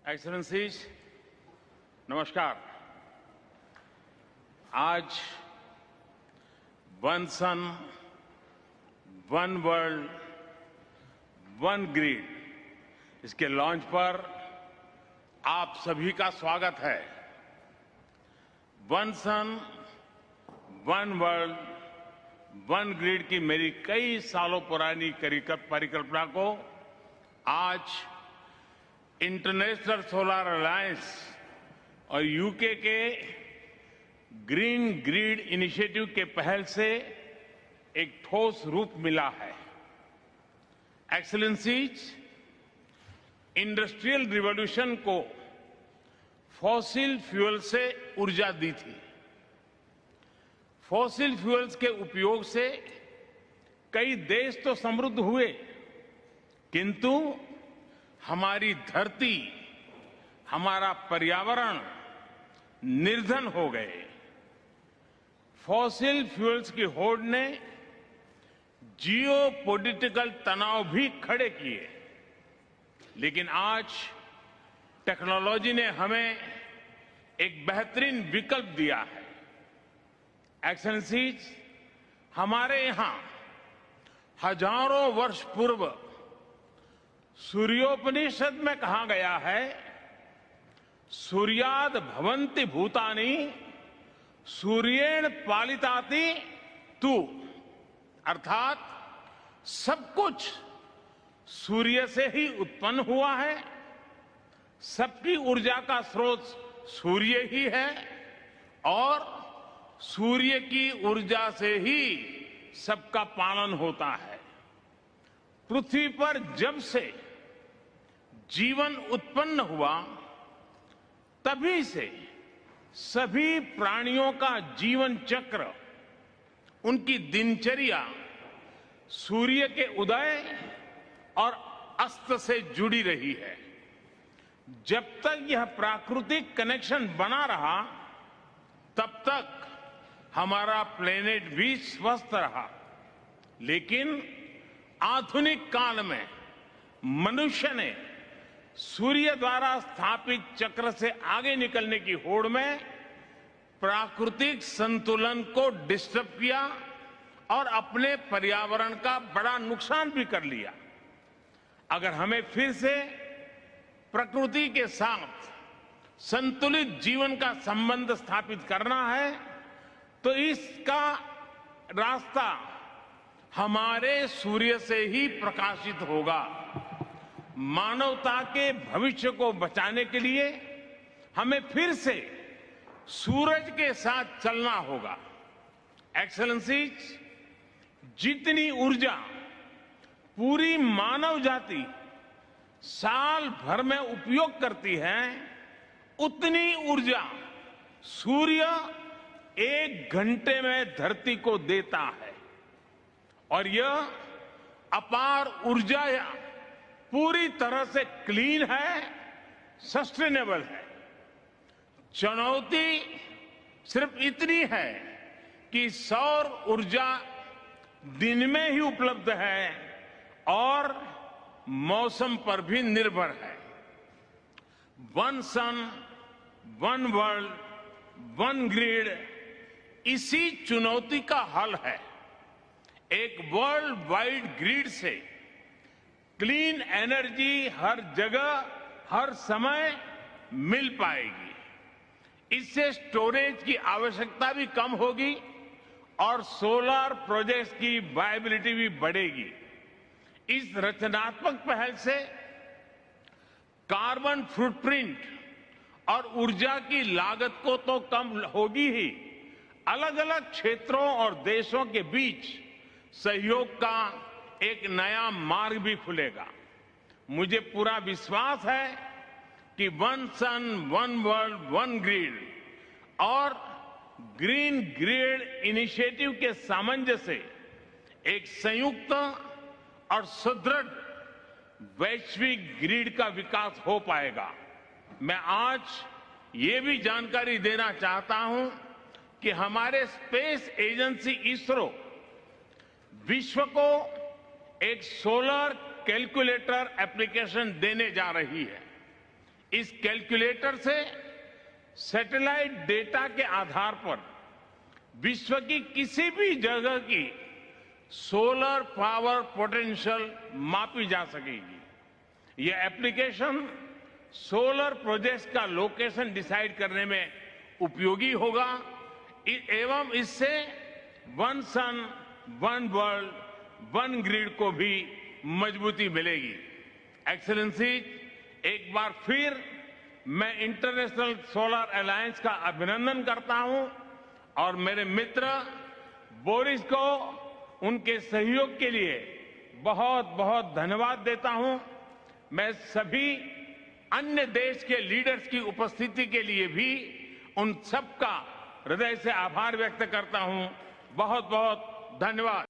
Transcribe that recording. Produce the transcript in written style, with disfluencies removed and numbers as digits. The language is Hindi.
एक्सेलेंसीज, नमस्कार। आज वन सन, वन वर्ल्ड, वन ग्रिड इसके लॉन्च पर आप सभी का स्वागत है। वन सन, वन वर्ल्ड, वन ग्रिड की मेरी कई सालों पुरानी परिकल्पना को आज इंटरनेशनल सोलर अलायंस और यूके के ग्रीन ग्रिड इनिशिएटिव के पहल से एक ठोस रूप मिला है। एक्सेलेंसीज, इंडस्ट्रियल रिवॉल्यूशन को फॉसिल फ्यूल से ऊर्जा दी थी। फॉसिल फ्यूल्स के उपयोग से कई देश तो समृद्ध हुए, किंतु हमारी धरती, हमारा पर्यावरण निर्धन हो गए। फॉसिल फ्यूल्स की होड़ ने जियोपॉलिटिकल तनाव भी खड़े किए, लेकिन आज टेक्नोलॉजी ने हमें एक बेहतरीन विकल्प दिया है। एक्सेलेंसीज, हमारे यहां हजारों वर्ष पूर्व सूर्योपनिषद में कहा गया है, सूर्याद भवन्ति भूतानि सूर्येण पालिताति तू, अर्थात सब कुछ सूर्य से ही उत्पन्न हुआ है, सबकी ऊर्जा का स्रोत सूर्य ही है और सूर्य की ऊर्जा से ही सबका पालन होता है। पृथ्वी पर जब से जीवन उत्पन्न हुआ, तभी से सभी प्राणियों का जीवन चक्र, उनकी दिनचर्या सूर्य के उदय और अस्त से जुड़ी रही है। जब तक यह प्राकृतिक कनेक्शन बना रहा, तब तक हमारा प्लेनेट भी स्वस्थ रहा। लेकिन आधुनिक काल में मनुष्य ने सूर्य द्वारा स्थापित चक्र से आगे निकलने की होड़ में प्राकृतिक संतुलन को डिस्टर्ब किया और अपने पर्यावरण का बड़ा नुकसान भी कर लिया। अगर हमें फिर से प्रकृति के साथ संतुलित जीवन का संबंध स्थापित करना है, तो इसका रास्ता हमारे सूर्य से ही प्रकाशित होगा। मानवता के भविष्य को बचाने के लिए हमें फिर से सूरज के साथ चलना होगा। एक्सेलेंसीज, जितनी ऊर्जा पूरी मानव जाति साल भर में उपयोग करती है, उतनी ऊर्जा सूर्य 1 घंटे में धरती को देता है। और यह अपार ऊर्जा पूरी तरह से क्लीन है, सस्टेनेबल है। चुनौती सिर्फ इतनी है कि सौर ऊर्जा दिन में ही उपलब्ध है और मौसम पर भी निर्भर है। वन सन, वन वर्ल्ड, वन ग्रिड इसी चुनौती का हल है। एक वर्ल्ड वाइड ग्रिड से क्लीन एनर्जी हर जगह, हर समय मिल पाएगी। इससे स्टोरेज की आवश्यकता भी कम होगी और सोलर प्रोजेक्ट्स की वायबिलिटी भी बढ़ेगी। इस रचनात्मक पहल से कार्बन फुटप्रिंट और ऊर्जा की लागत को तो कम होगी ही, अलग अलग क्षेत्रों और देशों के बीच सहयोग का एक नया मार्ग भी खुलेगा। मुझे पूरा विश्वास है कि वन सन, वन वर्ल्ड, वन ग्रिड और ग्रीन ग्रिड इनिशिएटिव के सामंजस्य से एक संयुक्त और सुदृढ़ वैश्विक ग्रिड का विकास हो पाएगा। मैं आज ये भी जानकारी देना चाहता हूं कि हमारे स्पेस एजेंसी इसरो विश्व को एक सोलर कैलकुलेटर एप्लीकेशन देने जा रही है। इस कैलकुलेटर से सैटेलाइट डेटा के आधार पर विश्व की किसी भी जगह की सोलर पावर पोटेंशियल मापी जा सकेगी। यह एप्लीकेशन सोलर प्रोजेक्ट्स का लोकेशन डिसाइड करने में उपयोगी होगा एवं इससे one sun one world one grid को भी मजबूती मिलेगी। एक्सेलेंसी, एक बार फिर मैं इंटरनेशनल सोलर अलायंस का अभिनंदन करता हूं और मेरे मित्र बोरिस को उनके सहयोग के लिए बहुत बहुत धन्यवाद देता हूं। मैं सभी अन्य देश के लीडर्स की उपस्थिति के लिए भी उन सबका हृदय से आभार व्यक्त करता हूं। बहुत बहुत धन्यवाद।